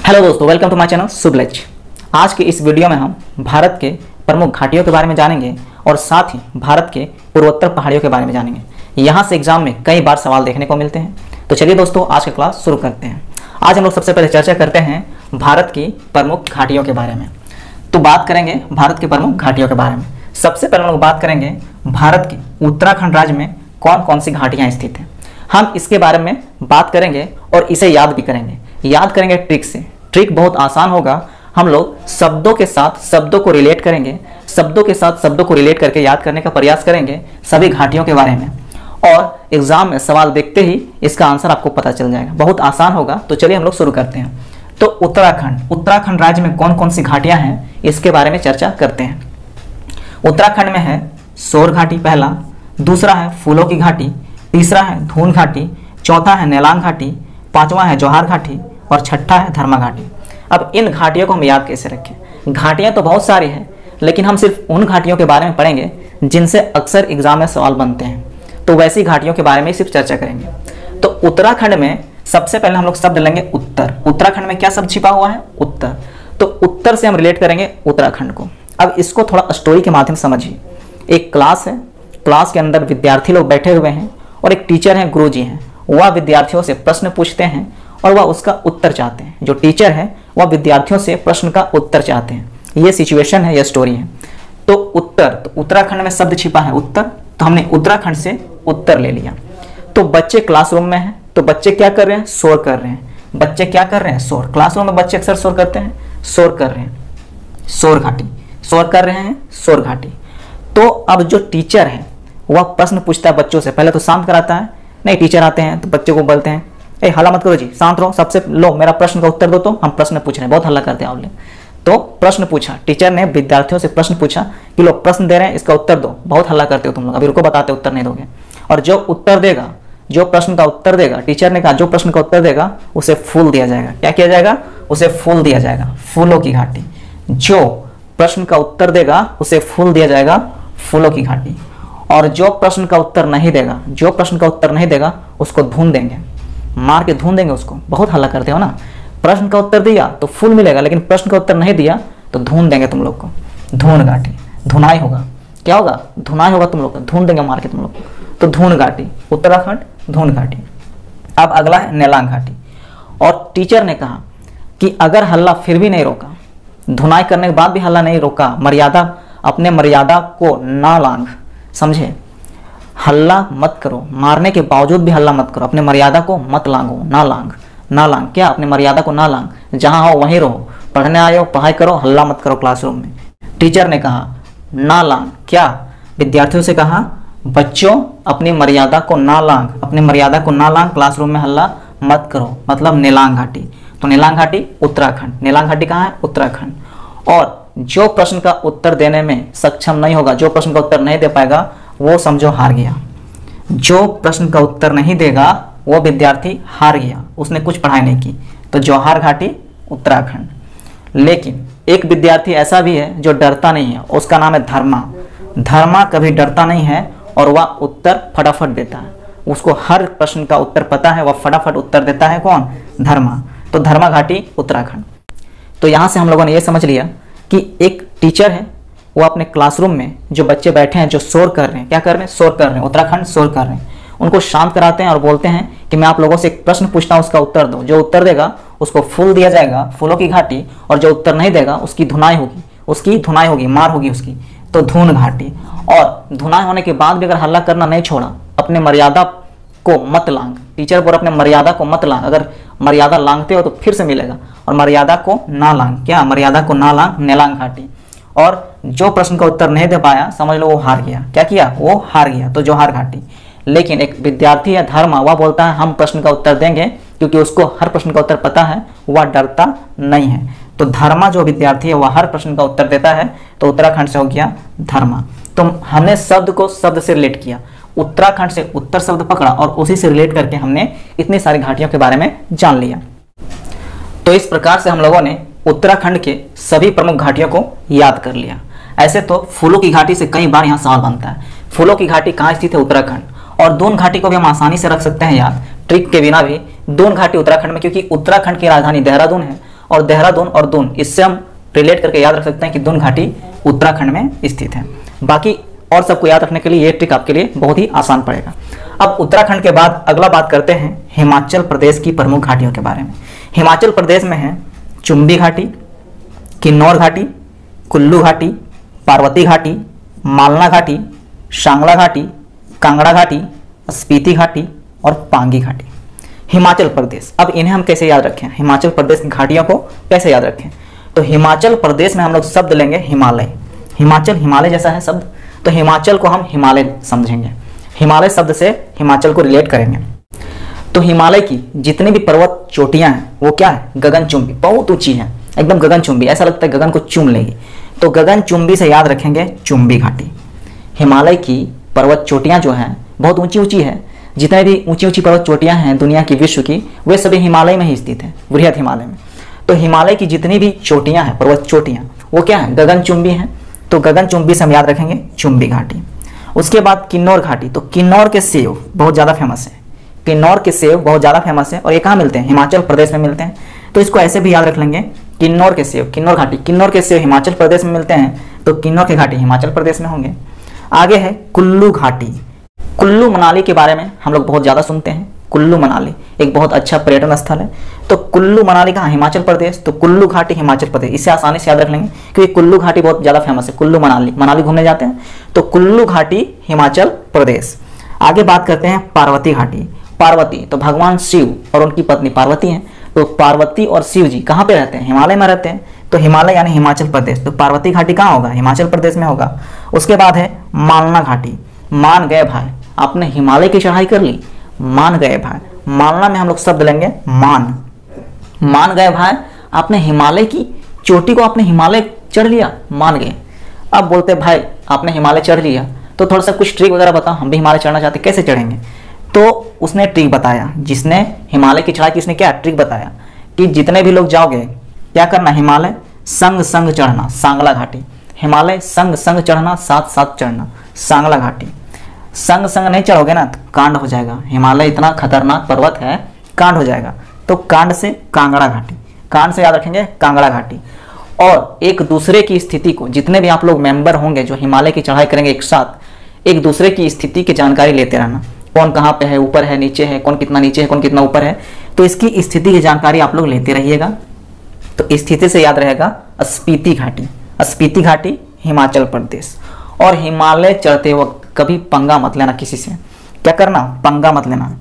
Hello दोस्तों, welcome to my channel सुबलेज। आज के इस वीडियो में हम भारत के प्रमुख घाटियों के बारे में जानेंगे और साथ ही भारत के पूर्वोत्तर पहाड़ियों के बारे में जानेंगे। यहाँ से एग्जाम में कई बार सवाल देखने को मिलते हैं। तो चलिए दोस्तों, आज का क्लास शुरू करते हैं। आज हम लोग सबसे पहले चर्चा करते हैं भारत की प्रमुख घाटियों के बारे में। तो बात करेंगे भारत के प्रमुख घाटियों के बारे में। सबसे पहले हम लोग बात करेंगे भारत के उत्तराखंड राज्य में कौन कौन सी घाटियाँ स्थित हैं। हम इसके बारे में बात करेंगे और इसे याद भी करेंगे। याद करेंगे ट्रिक से। ट्रिक बहुत आसान होगा। हम लोग शब्दों के साथ शब्दों को रिलेट करेंगे, शब्दों के साथ शब्दों को रिलेट करके याद करने का प्रयास करेंगे सभी घाटियों के बारे में, और एग्जाम में सवाल देखते ही इसका आंसर आपको पता चल जाएगा। बहुत आसान होगा। तो चलिए हम लोग शुरू करते हैं। तो उत्तराखंड राज्य में कौन कौन सी घाटियां हैं इसके बारे में चर्चा करते हैं। उत्तराखंड में है सोर घाटी पहला, दूसरा है फूलों की घाटी, तीसरा है धून घाटी, चौथा है नेलांग घाटी, पांचवा है जौहर घाटी और छठा है धर्मा घाटी। अब इन घाटियों को हम याद कैसे रखें। घाटियां तो बहुत सारी हैं, लेकिन हम सिर्फ उन घाटियों के बारे में पढ़ेंगे जिनसे अक्सर एग्जाम में सवाल बनते हैं। तो वैसी घाटियों के बारे में सिर्फ चर्चा करेंगे। तो उत्तराखंड में सबसे पहले हम लोग शब्द लेंगे उत्तर। उत्तराखंड में क्या शब्द छिपा हुआ है? उत्तर। तो उत्तर से हम रिलेट करेंगे उत्तराखंड को। अब इसको थोड़ा स्टोरी के माध्यम से समझिए। एक क्लास है, क्लास के अंदर विद्यार्थी लोग बैठे हुए हैं और एक टीचर हैं, गुरुजी हैं। वह विद्यार्थियों से प्रश्न पूछते हैं और वह उसका उत्तर चाहते हैं। जो टीचर है वह विद्यार्थियों से प्रश्न का उत्तर चाहते हैं। ये सिचुएशन है, यह स्टोरी है। तो उत्तर, तो उत्तराखंड में शब्द छिपा है उत्तर, तो हमने उत्तराखंड से उत्तर ले लिया। तो बच्चे क्लासरूम में हैं, तो बच्चे क्या कर रहे हैं? शोर कर रहे हैं। बच्चे क्या कर रहे हैं? शोर। क्लासरूम में बच्चे अक्सर शोर करते हैं, शोर कर रहे हैं। शोर घाटी, शोर कर रहे हैं, शोर घाटी। तो अब जो टीचर है वह प्रश्न पूछता है बच्चों से। पहले तो शांत कराता है। नहीं, टीचर आते हैं तो बच्चों को बोलते हैं, ए हल्ला मत करो जी, शांत रहो, सबसे लो मेरा प्रश्न का उत्तर दो। तो हम प्रश्न पूछ रहे हैं, बहुत हल्ला करते हैं आप लोग। तो प्रश्न पूछा, टीचर ने विद्यार्थियों से प्रश्न पूछा कि लोग प्रश्न दे रहे हैं, इसका उत्तर दो। बहुत हल्ला करते हो तुम लोग, अभी रुको बताते उत्तर नहीं दोगे। और जो उत्तर देगा, जो प्रश्न का उत्तर देगा, टीचर ने कहा जो प्रश्न का उत्तर देगा उसे फूल दिया जाएगा। क्या किया जाएगा? उसे फूल दिया जाएगा। फूलों की घाटी। जो प्रश्न का उत्तर देगा उसे फूल दिया जाएगा, फूलों की घाटी। और जो प्रश्न का उत्तर नहीं देगा, जो प्रश्न का उत्तर नहीं देगा उसको धून देंगे, मार के धून देंगे उसको। बहुत हल्ला करते हो ना। प्रश्न का उत्तर दिया तो फूल मिलेगा, लेकिन प्रश्न का उत्तर नहीं दिया तो धून देंगे तुम लोग को। धून घाटी, धुनाई होगा। क्या होगा? धुनाई होगा तुम लोग को, धून देंगे मार के तुम लोग को। तो धून घाटी, उत्तराखंड धून घाटी। अब अगला है नेलांग घाटी। और टीचर ने कहा कि अगर हल्ला फिर भी नहीं रोका, धुनाई करने के बाद भी हल्ला नहीं रोका, मर्यादा, अपने मर्यादा को ना लांघ, समझे? हल्ला मत करो, मारने के बावजूद भी हल्ला मत करो, अपने मर्यादा को मत लांघो। ना लांघ, ना लांघ। क्या? अपने मर्यादा को ना लांघ। जहां हो वहीं रहो, पढ़ने आए हो पढ़ाई करो, हल्ला मत करो क्लासरूम में। टीचर ने कहा ना लांघ। क्या? विद्यार्थियों से कहा बच्चों अपनी मर्यादा को ना लांघ, अपनी मर्यादा को ना लांघ, क्लासरूम में हल्ला मत करो। मतलब नेलांग घाटी। तो नेलांग घाटी उत्तराखंड। नेलांग घाटी कहाँ है? उत्तराखंड। और जो प्रश्न का उत्तर देने में सक्षम नहीं होगा, जो प्रश्न का उत्तर नहीं दे पाएगा, वो समझो हार गया। जो प्रश्न का उत्तर नहीं देगा वो विद्यार्थी हार गया, उसने कुछ पढ़ाई नहीं की। तो जौहर घाटी उत्तराखंड। लेकिन एक विद्यार्थी ऐसा भी है जो डरता नहीं है, उसका नाम है धर्मा। धर्मा कभी डरता नहीं है और वह उत्तर फटाफट देता है। उसको हर प्रश्न का उत्तर पता है, वह फटाफट उत्तर देता है। कौन? धर्मा। तो धर्मा घाटी उत्तराखंड। तो यहाँ से हम लोगों ने यह समझ लिया कि एक टीचर है, वो अपने क्लासरूम में जो बच्चे बैठे हैं जो शोर कर रहे हैं, क्या कर रहे हैं? शोर कर रहे हैं। उत्तराखंड शोर कर रहे हैं। उनको शांत कराते हैं और बोलते हैं कि मैं आप लोगों से एक प्रश्न पूछता हूँ, उसका उत्तर दो। जो उत्तर देगा उसको फूल दिया जाएगा, फूलों की घाटी। और जो उत्तर नहीं देगा उसकी धुनाई होगी, उसकी धुनाई होगी, मार होगी उसकी। तो धून घाटी। और धुनाई होने के बाद भी अगर हल्ला करना नहीं छोड़ा, अपने मर्यादा को मत लांघ। टीचर बोल अपने मर्यादा को मत लांघ। अगर मर्यादा लांघते हो तो फिर से मिलेगा। और मर्यादा को ना लांघ। क्या? मर्यादा को ना लांघ, नेलांग घाटी। और जो प्रश्न का उत्तर नहीं दे पाया, समझ लो वो हार गया। क्या किया? वो हार गया। तो जौहर घाटी। लेकिन एक विद्यार्थी है धर्मा, वह बोलता है हम प्रश्न का उत्तर देंगे, क्योंकि उसको हर प्रश्न का उत्तर पता है, वह डरता नहीं है। तो धर्मा जो विद्यार्थी है वह हर प्रश्न का उत्तर देता है। तो उत्तराखंड से हो गया धर्मा। तो हमने शब्द को शब्द से रिलेट किया, उत्तराखंड से उत्तर शब्द पकड़ा और उसी से रिलेट करके हमने इतनी सारी घाटियों के बारे में जान लिया। तो इस प्रकार से हम लोगों ने उत्तराखंड के सभी प्रमुख घाटियों को याद कर लिया। ऐसे तो फूलों की घाटी से कई बार यहाँ सवाल बनता है। फूलों की घाटी कहाँ स्थित है? उत्तराखंड। और दून घाटी को भी हम आसानी से रख सकते हैं याद, ट्रिक के बिना भी। दून घाटी उत्तराखंड में, क्योंकि उत्तराखंड की राजधानी देहरादून है और देहरादून और दून, इससे हम रिलेट करके याद रख सकते हैं कि दून घाटी उत्तराखंड में स्थित है। बाकी और सबको याद रखने के लिए ये ट्रिक आपके लिए बहुत ही आसान पड़ेगा। अब उत्तराखंड के बाद अगला बात करते हैं हिमाचल प्रदेश की प्रमुख घाटियों के बारे में। हिमाचल प्रदेश में है चुंबी घाटी, किन्नौर घाटी, कुल्लू घाटी, पार्वती घाटी, मालना घाटी, सांगला घाटी, कांगड़ा घाटी, स्पीति घाटी और पांगी घाटी। हिमाचल प्रदेश, अब इन्हें हम कैसे याद रखें, हिमाचल प्रदेश की घाटियों को कैसे याद रखें? तो हिमाचल प्रदेश में हम लोग शब्द लेंगे हिमालय। हिमाचल हिमालय जैसा है शब्द, तो हिमाचल को हम हिमालय समझेंगे, हिमालय शब्द से हिमाचल को रिलेट करेंगे। तो हिमालय की जितनी भी पर्वत चोटियां हैं वो क्या है, गगनचुंबी, बहुत ऊंची है, एकदम गगनचुंबी, ऐसा लगता है गगन को चूम लेगी। तो गगनचुंबी से याद रखेंगे चुंबी घाटी। हिमालय की पर्वत चोटियां जो हैं बहुत ऊंची ऊंची है, जितने भी ऊंची ऊंची पर्वत चोटियां हैं दुनिया की, विश्व की, वे सभी हिमालय में ही स्थित है, बृहद हिमालय में। तो हिमालय की जितनी भी चोटियां हैं, पर्वत चोटियां, वो क्या है, गगनचुंबी हैं। तो गगनचुंबी से हम याद रखेंगे चुंबी घाटी। उसके बाद किन्नौर घाटी, तो किन्नौर के सेब बहुत ज़्यादा फेमस है, किन्नौर के सेब बहुत ज़्यादा फेमस है और ये कहाँ मिलते हैं, हिमाचल प्रदेश में मिलते हैं। तो इसको ऐसे भी याद रख लेंगे, किन्नौर के सेब, किन्नौर घाटी, किन्नौर के सेब हिमाचल प्रदेश में मिलते हैं, तो किन्नौर के घाटी हिमाचल प्रदेश में होंगे। आगे है कुल्लू घाटी। कुल्लू मनाली के बारे में हम लोग बहुत ज़्यादा सुनते हैं, कुल्लू मनाली एक बहुत अच्छा पर्यटन स्थल है। तो कुल्लू मनाली कहाँ, हिमाचल प्रदेश, तो कुल्लू घाटी हिमाचल प्रदेश, इसे आसानी से याद रख लेंगे क्योंकि कुल्लू घाटी बहुत ज़्यादा फेमस है। कुल्लू मनाली, मनाली घूमने जाते हैं, तो कुल्लू घाटी हिमाचल प्रदेश। आगे बात करते हैं पार्वती घाटी। पार्वती तो भगवान शिव और उनकी पत्नी पार्वती हैं, तो पार्वती और शिव जी कहाँ पे रहते हैं, हिमालय में रहते हैं, तो हिमालय यानी हिमाचल प्रदेश, तो पार्वती घाटी कहाँ होगा, हिमाचल प्रदेश में होगा। उसके बाद है मालना घाटी। मान गए भाई, आपने हिमालय की चढ़ाई कर ली, मान गए भाई, मालना में हम लोग शब्द लेंगे मान गए भाई, आपने हिमालय की चोटी को, आपने हिमालय चढ़ लिया, मान गए। अब बोलते भाई आपने हिमालय चढ़ लिया, तो थोड़ा सा कुछ ट्रिक वगैरह बताओ, हम भी हिमालय चढ़ना चाहते, कैसे चढ़ेंगे? तो उसने ट्रिक बताया, जिसने हिमालय की चढ़ाई की उसने क्या ट्रिक बताया कि जितने भी लोग जाओगे क्या करना, हिमालय संग संग चढ़ना, सांगला घाटी, हिमालय संग संग चढ़ना, साथ साथ चढ़ना, सांगला घाटी। संग संग नहीं चढ़ोगे ना तो कांड हो जाएगा, हिमालय इतना खतरनाक पर्वत है, कांड हो जाएगा। तो कांड से कांगड़ा घाटी, कांड से याद रखेंगे कांगड़ा घाटी। और एक दूसरे की स्थिति को, जितने भी आप लोग मेंबर होंगे जो हिमालय की चढ़ाई करेंगे एक साथ, एक दूसरे की स्थिति की जानकारी लेते रहना, कौन कहाँ पे है, ऊपर है नीचे है, कौन कितना नीचे है, कौन कितना ऊपर है, तो इसकी स्थिति की जानकारी आप लोग लेते रहिएगा। तो स्थिति से याद रहेगा स्पीति घाटी, स्पीति घाटी हिमाचल प्रदेश। और हिमालय चढ़ते वक्त कभी पंगा मत लेना किसी से, क्या करना, पंगा मत लेना,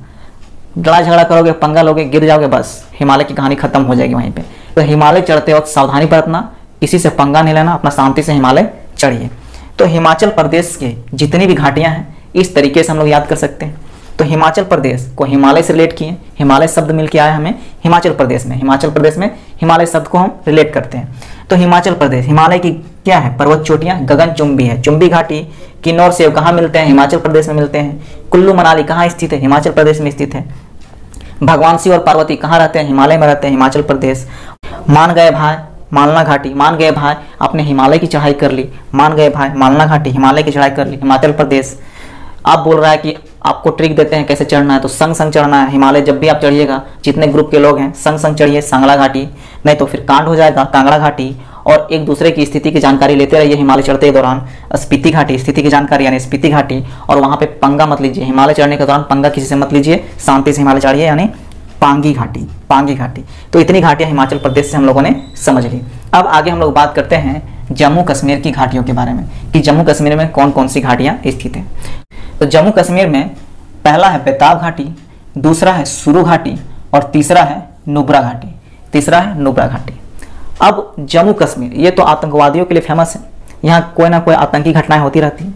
लड़ाई झगड़ा करोगे, पंगा लोगे, गिर जाओगे, बस हिमालय की कहानी खत्म हो जाएगी वहीं पे। तो हिमालय चढ़ते वक्त सावधानी बरतना, किसी से पंगा नहीं लेना, अपना शांति से हिमालय चढ़िए। तो हिमाचल प्रदेश के जितनी भी घाटियां हैं इस तरीके से हम लोग याद कर सकते हैं। तो हिमाचल प्रदेश को हिमालय से रिलेट किए, हिमालय शब्द मिल के आया हमें हिमाचल प्रदेश में, हिमाचल प्रदेश में हिमालय शब्द को हम रिलेट करते हैं। तो हिमाचल प्रदेश, हिमालय की क्या है, पर्वत चोटियां, गगनचुंबी है, चुंबी घाटी, किन्नौर सेब कहाँ मिलते हैं, हिमाचल प्रदेश में मिलते हैं, कुल्लू मनाली कहाँ स्थित है, हिमाचल प्रदेश में स्थित है, भगवान शिव और पार्वती कहाँ रहते हैं, हिमालय में रहते हैं, हिमाचल प्रदेश। मान गए भाई, मालना घाटी, मान गए भाई आपने हिमालय की चढ़ाई कर ली, मान गए भाई, मालना घाटी हिमालय की चढ़ाई कर ली, हिमाचल प्रदेश। आप बोल रहा है कि आपको ट्रिक देते हैं कैसे चढ़ना है, तो संग संग चढ़ना है हिमालय। जब भी आप चढ़िएगा, जितने ग्रुप के लोग हैं संग संग चढ़िए सांगला घाटी, नहीं तो फिर कांड हो जाएगा कांगड़ा घाटी। और एक दूसरे की स्थिति की जानकारी लेते रहिए हिमालय चढ़ते के दौरान। स्पीति घाटी, स्थिति की जानकारी यानी स्पीति घाटी, और वहाँ पे पंगा मत लीजिए, हिमालय चढ़ने के दौरान पंगा किसी से मत लीजिए, शांति से हिमालय चढ़िए, यानी पांगी घाटी, पांगी घाटी। तो इतनी घाटियाँ हिमाचल प्रदेश से हम लोगों ने समझ ली। अब आगे हम लोग बात करते हैं जम्मू कश्मीर की घाटियों के बारे में कि जम्मू कश्मीर में कौन कौन सी घाटियाँ स्थित हैं। तो जम्मू कश्मीर में पहला है बेताब घाटी, दूसरा है सुरु घाटी और तीसरा है नुब्रा घाटी, तीसरा है नुब्रा घाटी। अब जम्मू कश्मीर ये तो आतंकवादियों के लिए फेमस है, यहाँ कोई ना कोई आतंकी घटनाएं होती रहती हैं।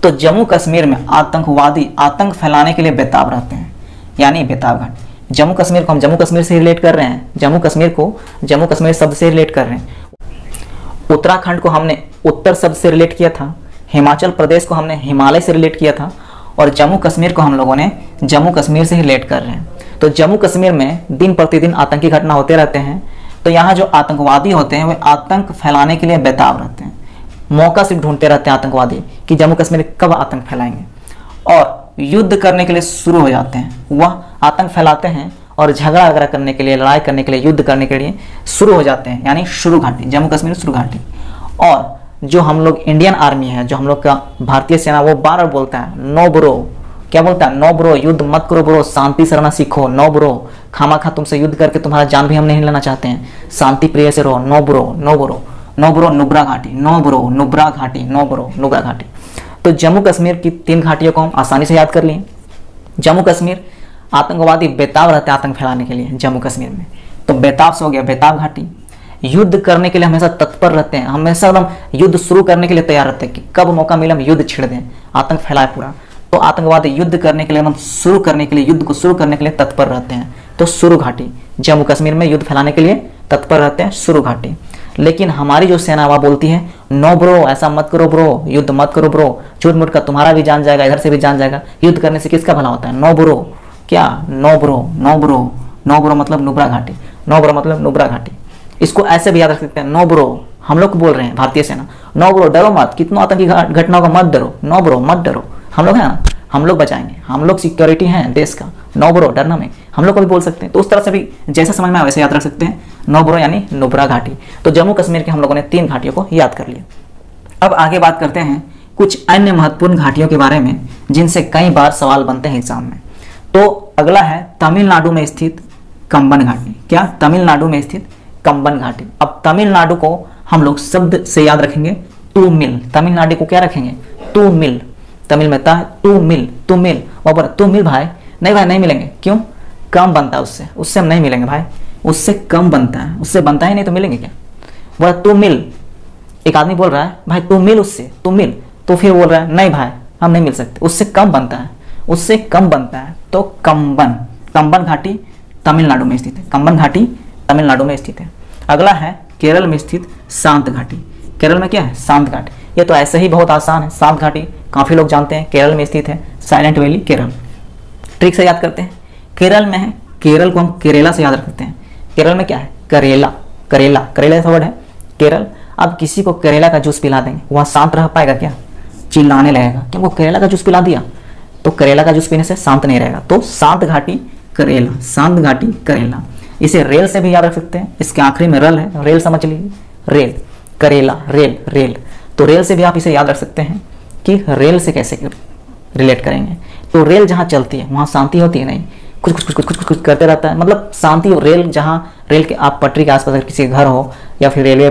तो जम्मू कश्मीर में आतंकवादी आतंक फैलाने के लिए बेताब रहते हैं, यानी बेताब घाटी। जम्मू कश्मीर को हम जम्मू कश्मीर से रिलेट कर रहे हैं, जम्मू कश्मीर को जम्मू कश्मीर शब्द से रिलेट कर रहे हैं। उत्तराखंड को हमने उत्तर शब्द से रिलेट किया था, हिमाचल प्रदेश को हमने हिमालय से रिलेट किया था, और जम्मू कश्मीर को हम लोगों ने जम्मू कश्मीर से रिलेट कर रहे हैं। तो जम्मू कश्मीर में दिन प्रतिदिन आतंकी घटना होते रहते हैं। तो यहाँ जो आतंकवादी होते हैं वे आतंक फैलाने के लिए बेताब रहते हैं, मौका सिर्फ ढूंढते रहते हैं आतंकवादी कि जम्मू कश्मीर कब आतंक फैलाएंगे, और युद्ध करने के लिए शुरू हो जाते हैं। वह आतंक फैलाते हैं और झगड़ा वगैरह करने के लिए, लड़ाई करने के लिए, युद्ध करने के लिए शुरू हो जाते हैं, यानी शुरू घाटी, जम्मू कश्मीर शुरू घाटी। और जो हम लोग इंडियन आर्मी है, जो हम लोग का भारतीय सेना, वो बार बार बोलता है नो ब्रो, क्या बोलता है? नो ब्रो, युद्ध मत करो ब्रो, शांति से रहना सीखो, नो ब्रो, खामा तुमसे युद्ध करके तुम्हारा जान भी हम नहीं लेना चाहते हैं, शांति प्रिय से रहो, no bro, no bro, no bro Nubra घाटी, नो ब्रो नुब्रा घाटी, नो ब्रो नुब्रा घाटी। तो जम्मू कश्मीर की 3 घाटियों को हम आसानी से याद कर लिए। जम्मू कश्मीर आतंकवादी बेताब रहते हैं आतंक फैलाने के लिए जम्मू कश्मीर में, तो बेताब से हो गया बेताब घाटी। युद्ध करने के लिए हमेशा तत्पर रहते हैं, हमेशा एकदम युद्ध शुरू करने के लिए तैयार रहते हैं कि कब मौका मिले हम युद्ध छेड़ दें, आतंक फैलाए पूरा। तो आतंकवादी युद्ध करने के लिए, मतलब शुरू करने के लिए, युद्ध को शुरू करने के लिए तत्पर रहते हैं। तो शुरू घाटी, जम्मू कश्मीर में युद्ध फैलाने के लिए तत्पर रहते हैं, शुरू घाटी। लेकिन हमारी जो सेना वह बोलती है नो ब्रो, ऐसा मत करो ब्रो, युद्ध मत करो ब्रो, झूठ मूठ का तुम्हारा भी जान जाएगा, इधर से भी जान जाएगा, युद्ध करने से किसका भला होता है? नो ब्रो, क्या? No bro, no bro, no bro मतलब नुब्रा घाटी, नो ब्रो मतलब नुब्रा घाटी। इसको ऐसे भी याद रख सकते हैं, नो ब्रो, हम लोग को बोल रहे हैं भारतीय सेना, नो ब्रो डरो मत, कितनों आतंकी घटनाओं का मत डरो, नो ब्रो मत डरो, हम लोग हैं ना, हम लोग बचाएंगे, हम लोग सिक्योरिटी हैं देश का, नो ब्रो डरना में, हम लोग को भी बोल सकते हैं। तो उस तरह से भी जैसा समझ में आए वैसे याद रख सकते हैं, नो ब्रो यानी नुब्रा घाटी। तो जम्मू कश्मीर के हम लोगों ने 3 घाटियों को याद कर लिया। अब आगे बात करते हैं कुछ अन्य महत्वपूर्ण घाटियों के बारे में जिनसे कई बार सवाल बनते हैं एग्जाम में। तो अगला है तमिलनाडु में स्थित कंबन घाटी। क्या? तमिलनाडु में स्थित कंबन घाटी। अब तमिलनाडु को हम लोग शब्द से याद रखेंगे टू मिल, तमिलनाडु को क्या रखेंगे? टू मिल, तमिल में था टू मिल, टू मिल, वहां पर टू मिल भाई, नहीं भाई नहीं मिलेंगे, क्यों? कम बनता है उससे, उससे हम नहीं मिलेंगे भाई, उससे कम बनता है, उससे बनता ही नहीं तो मिलेंगे क्या? बोला टू मिल, एक आदमी बोल रहा है भाई टू मिल उससे, टू मिल, तो फिर बोल रहा है नहीं भाई हम नहीं मिल सकते, उससे कम बनता है, उससे कम बनता है, तो कंबन, कंबन घाटी तमिलनाडु में स्थित है, कंबन घाटी तमिलनाडु में स्थित है। अगला है केरल में स्थित शांत घाटी। केरल में क्या है? शांत घाटी। ये तो ऐसे ही बहुत आसान है, शांत घाटी काफी लोग जानते हैं, केरल में स्थित है, साइलेंट वैली केरल। ट्रिक से याद करते हैं, केरल में है, केरल को हम केरेला से याद रखते हैं। केरल में क्या है? करेला, करेला, करेला ऐसा वर्ड है केरल। अब किसी को करेला का जूस पिला देंगे, वह शांत रह पाएगा क्या? चिल्लाने लगेगा, क्योंकि करेला का जूस पिला दिया, तो करेला का जूस पीने से शांत नहीं रहेगा। तो शांत घाटी करेला, शांत घाटी करेला। इसे रेल से भी याद रख सकते हैं, इसके आखिरी में रल है, रेल समझ लीजिए, रेल, करेला, रेल, रेल। तो रेल से भी आप इसे याद रख सकते हैं कि रेल से कैसे रिलेट करेंगे। तो रेल जहाँ चलती है वहाँ शांति होती है नहीं, कुछ कुछ कुछ कुछ कुछ कुछ करते रहता है, मतलब शांति। रेल जहाँ रेल के आप पटरी के आसपास अगर किसी के घर हो या फिर रेलवे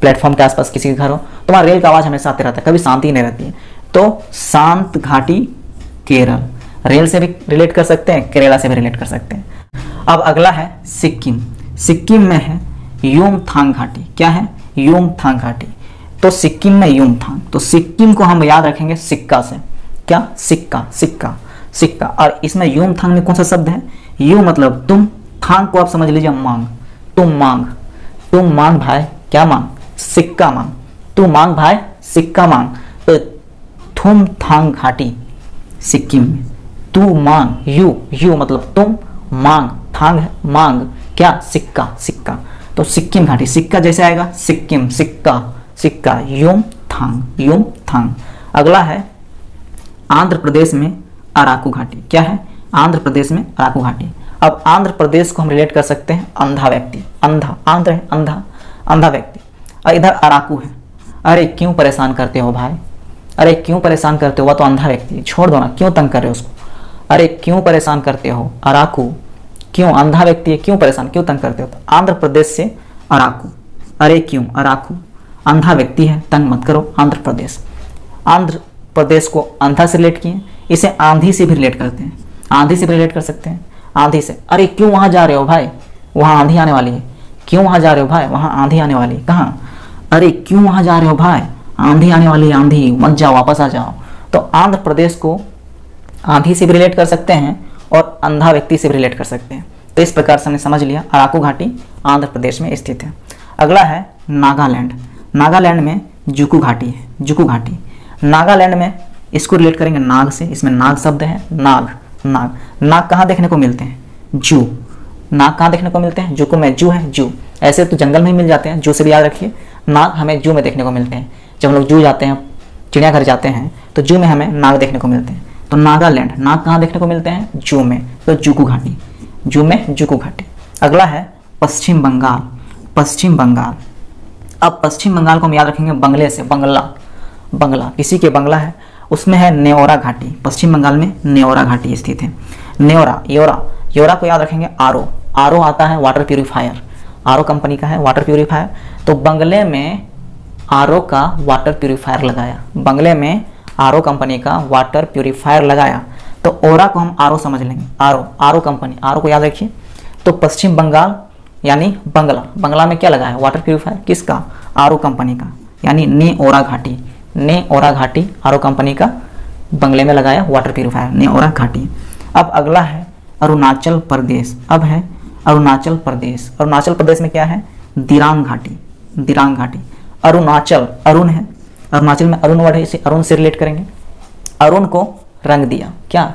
प्लेटफॉर्म के आसपास किसी के घर हो तो वहाँ रेल का आवाज़ हमेशा आते रहता है, कभी शांति नहीं रहती है। तो शांत घाटी केरल, रेल से भी रिलेट कर सकते हैं, केरला से भी रिलेट कर सकते हैं। अब अगला है सिक्किम। सिक्किम में है युमथांग घाटी। क्या है? युमथांग घाटी। तो सिक्किम में युमथांग, तो सिक्किम को हम याद रखेंगे सिक्का से। क्या? सिक्का, सिक्का, सिक्का। और इसमें युमथांग में कौन सा शब्द है? यू मतलब तुम, थांग को आप समझ लीजिए मांग, तुम मांग, तुम मांग भाई, क्या मांग? सिक्का मांग, तू मांग भाई सिक्का मांग। तो थुमथांग घाटी सिक्किम में, तू मांग, यू, यू मतलब तुम, मांग, थांग मांग, क्या? सिक्का, सिक्का। तो सिक्किम घाटी, सिक्का जैसे आएगा सिक्किम, सिक्का, सिक्का, युमथांग, युमथांग। अगला है आंध्र प्रदेश में अराकू घाटी। क्या है? आंध्र प्रदेश में अराकू घाटी। अब आंध्र प्रदेश को हम रिलेट कर सकते हैं अंधा व्यक्ति, अंधा, आंध्र है अंधा, अंधा व्यक्ति। और इधर अराकू है, अरे क्यों परेशान करते हो भाई, अरे क्यों परेशान करते हो, वह तो अंधा व्यक्ति है, छोड़ दो ना, क्यों तंग कर रहे हो उसको, अरे क्यों परेशान करते हो, अराकू, क्यों, अंधा व्यक्ति है, क्यों परेशान, क्यों तंग करते हो। तो आंध्र प्रदेश से अराकू, अरे क्यों, अराकू, अंधा व्यक्ति है, तंग मत करो, आंध्र प्रदेश। आंध्र प्रदेश को अंधा से रिलेट किए, इसे आंधी से भी रिलेट करते हैं, आंधी से भी रिलेट कर सकते हैं, आंधी से, अरे क्यों वहां जा रहे हो भाई, वहां आंधी आने वाली है, क्यों वहां जा रहे हो भाई, वहां आंधी आने वाली है, कहाँ, अरे क्यों वहां जा रहे हो भाई, आंधी आने वाली है, आंधी, मत जाओ, वापस आ जाओ। तो आंध्र प्रदेश को आंधी से भी रिलेट कर सकते हैं और अंधा व्यक्ति से भी रिलेट कर सकते हैं। तो इस प्रकार से हमने समझ लिया अराकू घाटी आंध्र प्रदेश में स्थित है। अगला है नागालैंड। नागालैंड में जुकू घाटी है, जुकू घाटी। नागालैंड में इसको रिलेट करेंगे नाग से, इसमें नाग शब्द है, नाग, नाग, नाग कहाँ देखने को मिलते हैं? जू, नाग कहाँ देखने को मिलते हैं? जुकू में जू है, जू, ऐसे तो जंगल में ही मिल जाते हैं, जू से भी याद रखिए, नाग हमें जू में देखने को मिलते हैं। जब हम लोग जू जाते हैं, चिड़ियाघर जाते हैं, तो जू में हमें नाग देखने को मिलते हैं। तो नागालैंड, नाग कहाँ देखने को मिलते हैं? जू में, तो जुकू घाटी। जू में जुकू घाटी। अगला है पश्चिम बंगाल, पश्चिम बंगाल। अब पश्चिम बंगाल को हम याद रखेंगे बंगले से, बंगला, बंगला किसी के बंगला है, उसमें है नेओरा घाटी। पश्चिम बंगाल में नेओरा घाटी स्थित है। नेओरा, योरा, योरा को याद रखेंगे आरओ, आरओ आता है वाटर प्यूरिफायर, आरओ कंपनी का है वाटर प्यूरिफायर। तो बंगले में आरओ का वाटर प्यूरिफायर लगाया, बंगले में आरओ कंपनी का वाटर प्यूरिफायर लगाया। तो ओरा को हम आरओ समझ लेंगे, आरओ, आरओ कंपनी, आरओ को याद रखिए। तो पश्चिम बंगाल यानी बंगला, बंगला में क्या लगा है वाटर प्यूरिफायर, किसका, आरओ कंपनी का, यानी नेओरा घाटी, नेओरा घाटी आरओ कंपनी का बंगले में लगाया वाटर प्यूरिफायर, नेओरा घाटी। अब अगला है अरुणाचल प्रदेश। अब है अरुणाचल प्रदेश। अरुणाचल प्रदेश में क्या है, दिरांग घाटी, दिरांग घाटी। अरुणाचल, अरुण है, अरुणाचल में अरुण वर्ड है, इसे अरुण से रिलेट करेंगे। अरुण को रंग दिया, क्या,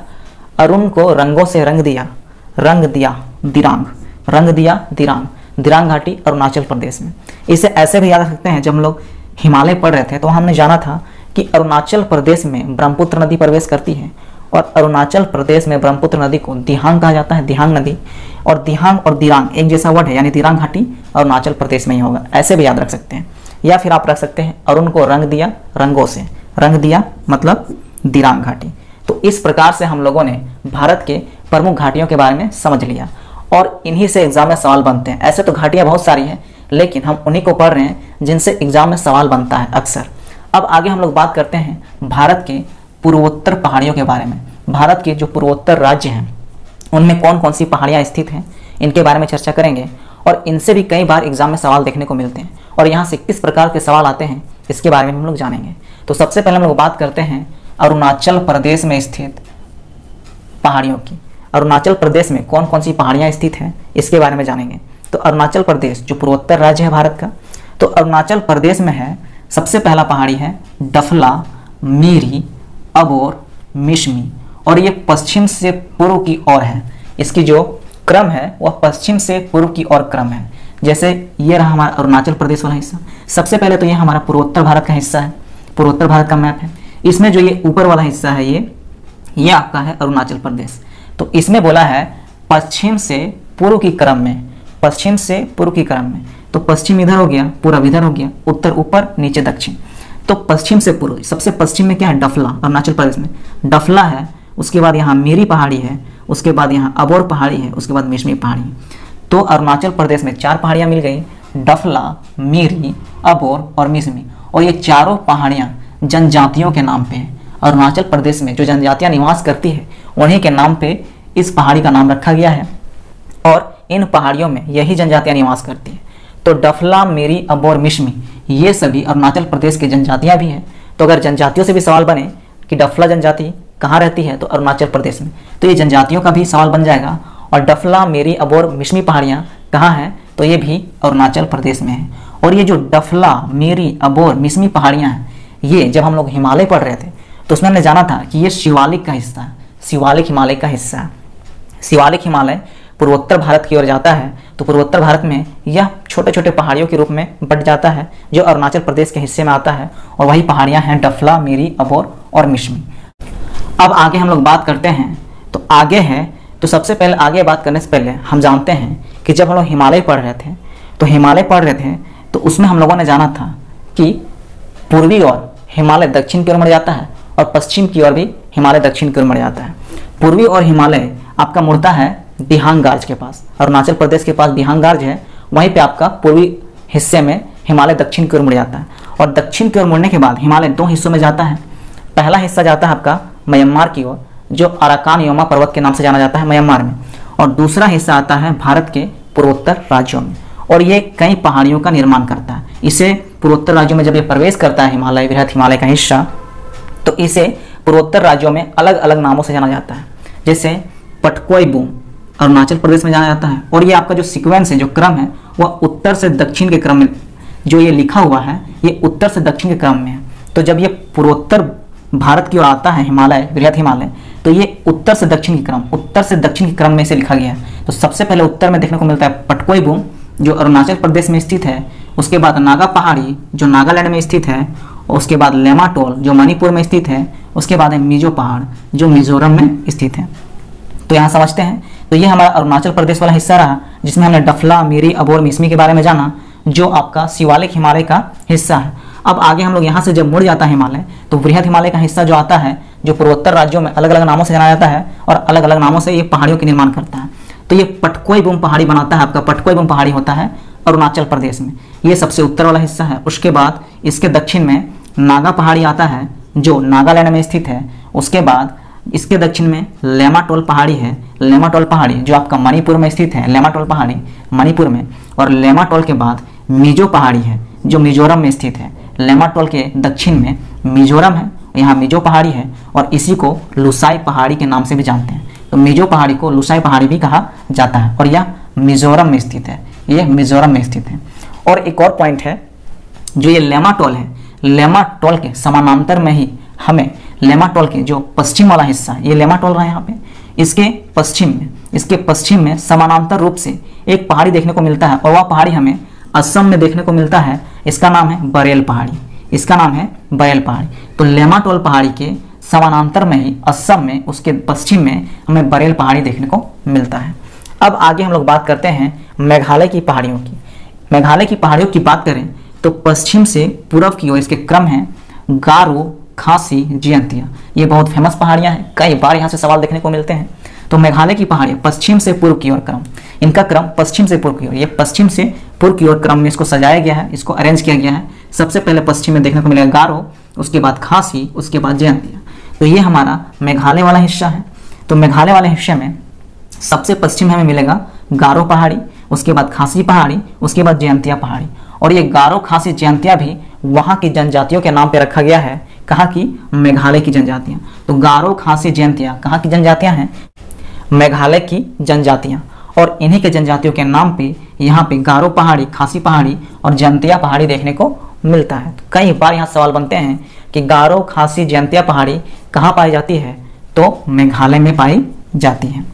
अरुण को रंगों से रंग दिया, रंग दिया, दिरांग, रंग दिया, दिरांग, दिरांग घाटी अरुणाचल प्रदेश में। इसे ऐसे भी याद रख सकते हैं, जब हम लोग हिमालय पढ़ रहे थे तो हमने जाना था कि अरुणाचल प्रदेश में ब्रह्मपुत्र नदी प्रवेश करती है, और अरुणाचल प्रदेश में ब्रह्मपुत्र नदी को दिहांग कहा जाता है, दिहांग नदी। और दिहांग और दिरांग एक जैसा वर्ड है, यानी दिरांग घाटी अरुणाचल प्रदेश में ही होगा, ऐसे भी याद रख सकते हैं। या फिर आप रख सकते हैं अरुण को रंग दिया, रंगों से, रंग दिया मतलब दिरांग घाटी। तो इस प्रकार से हम लोगों ने भारत के प्रमुख घाटियों के बारे में समझ लिया, और इन्हीं से एग्जाम में सवाल बनते हैं। ऐसे तो घाटियां बहुत सारी हैं, लेकिन हम उन्हीं को पढ़ रहे हैं जिनसे एग्जाम में सवाल बनता है अक्सर। अब आगे हम लोग बात करते हैं भारत के पूर्वोत्तर पहाड़ियों के बारे में। भारत के जो पूर्वोत्तर राज्य हैं उनमें कौन कौन सी पहाड़ियाँ स्थित हैं, इनके बारे में चर्चा करेंगे, और इनसे भी कई बार एग्जाम में सवाल देखने को मिलते हैं, और यहाँ से किस प्रकार के सवाल आते हैं इसके बारे में हम लोग जानेंगे। तो सबसे पहले हम लोग बात करते हैं अरुणाचल प्रदेश में स्थित पहाड़ियों की। अरुणाचल प्रदेश में कौन कौन सी पहाड़ियाँ स्थित हैं इसके बारे में जानेंगे। तो अरुणाचल प्रदेश जो पूर्वोत्तर राज्य है भारत का, तो अरुणाचल प्रदेश में है, सबसे पहला पहाड़ी है डफला, मीरी, अबोर, मिशमी, और ये पश्चिम से पूर्व की ओर है। इसकी जो क्रम है वह पश्चिम से पूर्व की ओर क्रम है। जैसे ये रहा हमारा अरुणाचल प्रदेश वाला हिस्सा, सबसे पहले तो ये हमारा पूर्वोत्तर भारत का हिस्सा है, पूर्वोत्तर भारत का मैप है। इसमें जो ये ऊपर वाला हिस्सा है ये आपका है अरुणाचल प्रदेश। तो इसमें बोला है पश्चिम से पूर्व की क्रम में, पश्चिम से पूर्व की क्रम में। तो पश्चिम इधर हो गया, पूर्व इधर हो गया, उत्तर ऊपर, नीचे दक्षिण। तो पश्चिम से पूर्व, सबसे पश्चिम में क्या है, डफला, अरुणाचल प्रदेश में डफला है, उसके बाद यहाँ मेरी पहाड़ी है, उसके बाद यहाँ अबोर पहाड़ी है, उसके बाद मिशमी पहाड़ी है। तो अरुणाचल प्रदेश में 4 पहाड़ियाँ मिल गई, डफला, मेरी, अबोर और मिशमी। और ये चारों पहाड़ियाँ जनजातियों के नाम पे हैं। अरुणाचल प्रदेश में जो जनजातियाँ निवास करती है उन्हीं के नाम पे इस पहाड़ी का नाम रखा गया है, और इन पहाड़ियों में यही जनजातियाँ निवास करती है। तो डफला, मेरी, अबोर, मिशमी ये सभी अरुणाचल प्रदेश की जनजातियाँ भी हैं। तो अगर जनजातियों से भी सवाल बने कि डफला जनजाति कहाँ रहती है, तो अरुणाचल प्रदेश में, तो ये जनजातियों का भी सवाल बन जाएगा। और डफला, मेरी, अबोर, मिशमी पहाड़ियाँ कहाँ हैं, तो ये भी अरुणाचल प्रदेश में है। और ये जो डफला, मेरी, अबोर, मिशमी पहाड़ियाँ हैं, ये जब हम लोग हिमालय पढ़ रहे थे तो उसमें हमने जाना था कि ये शिवालिक का हिस्सा है, शिवालिक हिमालय का हिस्सा है। शिवालिक हिमालय पूर्वोत्तर भारत की ओर जाता है, तो पूर्वोत्तर भारत में यह छोटे छोटे पहाड़ियों के रूप में बट जाता है जो अरुणाचल प्रदेश के हिस्से में आता है, और वही पहाड़ियाँ हैं डफला, मेरी, अबोर और मिशमी। अब आगे हम लोग बात करते हैं, तो आगे है, तो सबसे पहले आगे बात करने से पहले हम जानते हैं कि जब हम लोग हिमालय पढ़ रहे थे तो उसमें हम लोगों ने जाना था कि पूर्वी ओर हिमालय दक्षिण की ओर मुड़ जाता है, और पश्चिम की ओर भी हिमालय दक्षिण की ओर मुड़ जाता है। पूर्वी और हिमालय आपका मुड़ता है दिहांग गार्ज के पास, अरुणाचल प्रदेश के पास दिहांग गार्ज है, वहीं पे आपका पूर्वी हिस्से में हिमालय दक्षिण की ओर मुड़ जाता है। और दक्षिण की ओर मुड़ने के बाद हिमालय 2 हिस्सों में जाता है। पहला हिस्सा जाता है आपका म्यांमार की ओर, जो अराकान योमा पर्वत के नाम से जाना जाता है म्यांमार में, और दूसरा हिस्सा आता है भारत के पूर्वोत्तर राज्यों में, और ये कई पहाड़ियों का निर्माण करता है। इसे पूर्वोत्तर राज्यों में जब ये प्रवेश करता है हिमालय, बृहद हिमालय का हिस्सा, तो इसे पूर्वोत्तर राज्यों में अलग अलग नामों से जाना जाता है। जैसे पटकोई बूम अरुणाचल प्रदेश में जाना जाता है, और ये आपका जो सीक्वेंस है, जो क्रम है, वह उत्तर से दक्षिण के क्रम में, जो ये लिखा हुआ है ये उत्तर से दक्षिण के क्रम में है। तो जब ये पूर्वोत्तर भारत की ओर आता है हिमालय, बृहद हिमालय, तो ये उत्तर से दक्षिण की क्रम, उत्तर से दक्षिण के क्रम में से लिखा गया है। तो सबसे पहले उत्तर में देखने को मिलता है पटकोई बूम जो अरुणाचल प्रदेश में स्थित है, उसके बाद नागा पहाड़ी जो नागालैंड में स्थित है, उसके बाद लेमाटोल जो मणिपुर में स्थित है, उसके बाद है मिजो पहाड़ जो मिजोरम में स्थित है। तो यहाँ समझते हैं तो ये हमारा अरुणाचल प्रदेश वाला हिस्सा रहा, जिसमें हमने डफला, मिरी, अबोर, मिसमी के बारे में जाना, जो आपका शिवालिक हिमालय का हिस्सा है। अब आगे हम लोग यहाँ से जब मुड़ जाता है हिमालय, तो वृहद हिमालय का हिस्सा जो आता है, जो पूर्वोत्तर राज्यों में अलग अलग नामों से जाना जाता है और अलग अलग नामों से ये पहाड़ियों के निर्माण करता है। तो ये पटकोई बुम पहाड़ी बनाता है, आपका पटकोई बुम पहाड़ी होता है अरुणाचल प्रदेश में, ये सबसे उत्तर वाला हिस्सा है। उसके बाद इसके दक्षिण में नागा पहाड़ी आता है, जो नागालैंड में स्थित है। उसके बाद इसके दक्षिण में लेमाटोल पहाड़ी है, लेमाटोल पहाड़ी जो आपका मणिपुर में स्थित है, लेमाटोल पहाड़ी मणिपुर में। और लेमाटोल के बाद मिजो पहाड़ी है, जो मिजोरम में स्थित है। लेमाटोल के दक्षिण में मिजोरम है, यहाँ मिजो पहाड़ी है, और इसी को लुसाई पहाड़ी के नाम से भी जानते हैं। तो मिजो पहाड़ी को लुसाई पहाड़ी भी कहा जाता है, और यह मिजोरम में स्थित है, ये मिजोरम में स्थित है। और एक और पॉइंट है, जो ये लेमाटोल है, लेमाटोल के समानांतर में ही हमें लेमाटोल के जो पश्चिम वाला हिस्सा है, ये लेमाटोल रहा है यहाँ पे, इसके पश्चिम में समानांतर रूप से एक पहाड़ी देखने को मिलता है, और वह पहाड़ी हमें असम में देखने को मिलता है। इसका नाम है बरेल पहाड़ी, इसका नाम है बरेल पहाड़ी। तो लेमाटोल पहाड़ी के समानांतर में ही असम में, उसके पश्चिम में हमें बरेल पहाड़ी देखने को मिलता है। अब आगे हम लोग बात करते हैं मेघालय की पहाड़ियों की। मेघालय की पहाड़ियों की बात करें तो पश्चिम से पूर्व की ओर इसके क्रम है गारो, खासी, जयंतिया। ये बहुत फेमस पहाड़ियां हैं, कई बार यहाँ से सवाल देखने को मिलते हैं। तो मेघालय की पहाड़ियाँ पश्चिम से पूर्व की ओर क्रम, इनका क्रम पश्चिम से पूर्व की ओर, ये पश्चिम से पूर्व की ओर क्रम में इसको सजाया गया है, इसको अरेंज किया गया है। सबसे पहले पश्चिम में देखने को मिलेगा गारो, उसके बाद खासी, उसके बाद जयंतिया। तो ये हमारा मेघालय वाला हिस्सा है। तो मेघालय वाले हिस्से में सबसे पश्चिम में हमें मिलेगा गारो पहाड़ी, उसके बाद खासी पहाड़ी, उसके बाद जयंतिया पहाड़ी। और ये गारो, खासी, जयंतिया भी वहाँ की जनजातियों के नाम पे रखा गया है। कहाँ की? मेघालय की जनजातियाँ। तो गारो, खासी, जयंतिया कहाँ की जनजातियाँ हैं? मेघालय की जनजातियाँ। और इन्हीं के जनजातियों के नाम पे यहाँ पे गारो पहाड़ी, खासी पहाड़ी और जयंतिया पहाड़ी देखने को मिलता है। तो कई बार यहाँ सवाल बनते हैं कि गारो, खासी, जयंतिया पहाड़ी कहाँ पाई जाती है? तो मेघालय में पाई जाती है।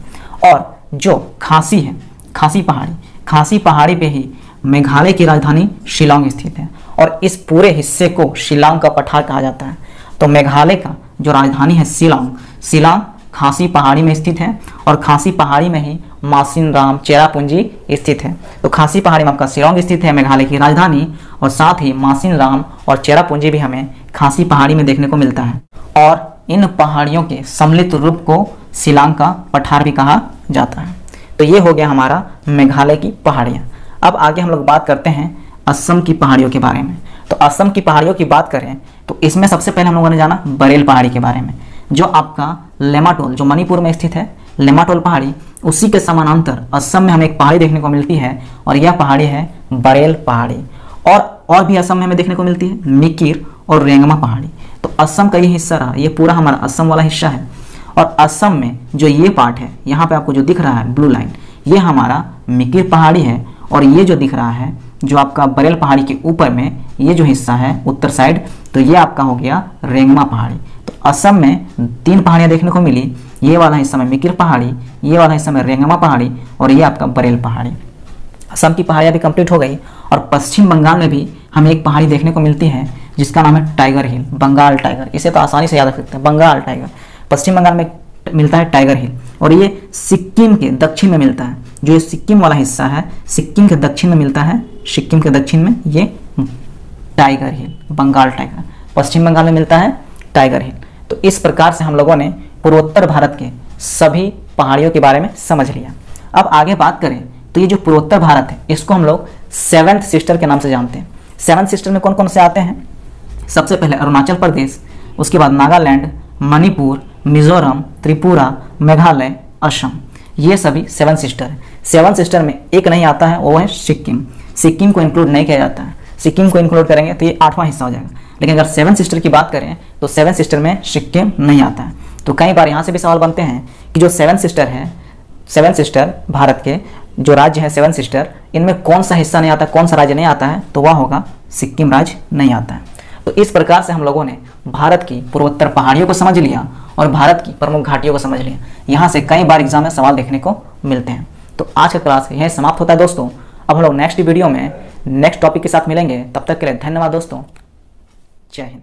और जो खासी है, खासी पहाड़ी पे ही मेघालय की राजधानी शिलांग स्थित है, और इस पूरे हिस्से को शिलांग का पठार कहा जाता है। तो मेघालय का जो राजधानी है शिलांग खासी पहाड़ी में स्थित है, और खासी पहाड़ी में ही मासिनराम, चेरापूंजी स्थित है। तो खासी पहाड़ी में आपका शिलांग स्थित है, मेघालय की राजधानी, और साथ ही मासिनराम और चेरापूंजी भी हमें खासी पहाड़ी में देखने को मिलता है। और इन पहाड़ियों के सम्मिलित रूप को शिलांग का पठार भी कहा जाता है। तो ये हो गया हमारा मेघालय की पहाड़ियाँ। अब आगे हम लोग बात करते हैं असम की पहाड़ियों के बारे में। तो असम की पहाड़ियों की बात करें तो इसमें सबसे पहले हम लोगों ने जाना बरेल पहाड़ी के बारे में, जो आपका लेमाटोल, जो मणिपुर में स्थित है, लेमाटोल पहाड़ी, उसी के समानांतर असम में हमें एक पहाड़ी देखने को मिलती है, और यह पहाड़ी है बरेल पहाड़ी। और भी असम में हमें देखने को मिलती है मिकिर और रेंगमा पहाड़ी। तो असम का ये हिस्सा रहा, ये पूरा हमारा असम वाला हिस्सा है। और असम में जो ये पार्ट है, यहाँ पे आपको जो दिख रहा है ब्लू लाइन, ये हमारा मिकिर पहाड़ी है। और ये जो दिख रहा है, जो आपका बरेल पहाड़ी के ऊपर में ये जो हिस्सा है उत्तर साइड, तो ये आपका हो गया रेंगमा पहाड़ी। तो असम में 3 पहाड़ियाँ देखने को मिली, ये वाला हिस्सा में मिकिर पहाड़ी, ये वाला हिस्सा में रेंगमा पहाड़ी, और ये आपका बरेल पहाड़ी। असम की पहाड़ियाँ भी कंप्लीट हो गई। और पश्चिम बंगाल में भी हमें एक पहाड़ी देखने को मिलती है, जिसका नाम है टाइगर हिल, बंगाल टाइगर। इसे तो आसानी से याद रख सकते हैं, बंगाल टाइगर। पश्चिम बंगाल में मिलता है टाइगर हिल, और ये सिक्किम के दक्षिण में मिलता है। जो ये सिक्किम वाला हिस्सा है, सिक्किम के दक्षिण में मिलता है, सिक्किम के दक्षिण में ये टाइगर हिल, बंगाल टाइगर। पश्चिम बंगाल में मिलता है टाइगर हिल। तो इस प्रकार से हम लोगों ने पूर्वोत्तर भारत के सभी पहाड़ियों के बारे में समझ लिया। अब आगे बात करें तो ये जो पूर्वोत्तर भारत है, इसको हम लोग 7th सिस्टर के नाम से जानते हैं। 7th सिस्टर में कौन कौन से आते हैं? सबसे पहले अरुणाचल प्रदेश, उसके बाद नागालैंड, मणिपुर, मिजोरम, त्रिपुरा, मेघालय, असम, ये सभी 7 सिस्टर है। 7 सिस्टर में एक नहीं आता है, वो है सिक्किम। सिक्किम को इंक्लूड नहीं किया जाता है। सिक्किम को इंक्लूड करेंगे तो ये 8वां हिस्सा हो जाएगा। लेकिन अगर 7 सिस्टर की बात करें तो 7 सिस्टर में सिक्किम नहीं आता है। तो कई बार यहाँ से भी सवाल बनते हैं कि जो 7 सिस्टर है, 7 सिस्टर भारत के जो राज्य है 7 सिस्टर, इनमें कौन सा हिस्सा नहीं आता, कौन सा राज्य नहीं आता है? तो वह होगा सिक्किम राज्य नहीं आता है। तो इस प्रकार से हम लोगों ने भारत की पूर्वोत्तर पहाड़ियों को समझ लिया और भारत की प्रमुख घाटियों को समझ लिया। यहाँ से कई बार एग्जाम में सवाल देखने को मिलते हैं। तो आज का क्लास यह समाप्त होता है दोस्तों। अब हम लोग नेक्स्ट वीडियो में नेक्स्ट टॉपिक के साथ मिलेंगे। तब तक के लिए धन्यवाद दोस्तों। जय हिंद।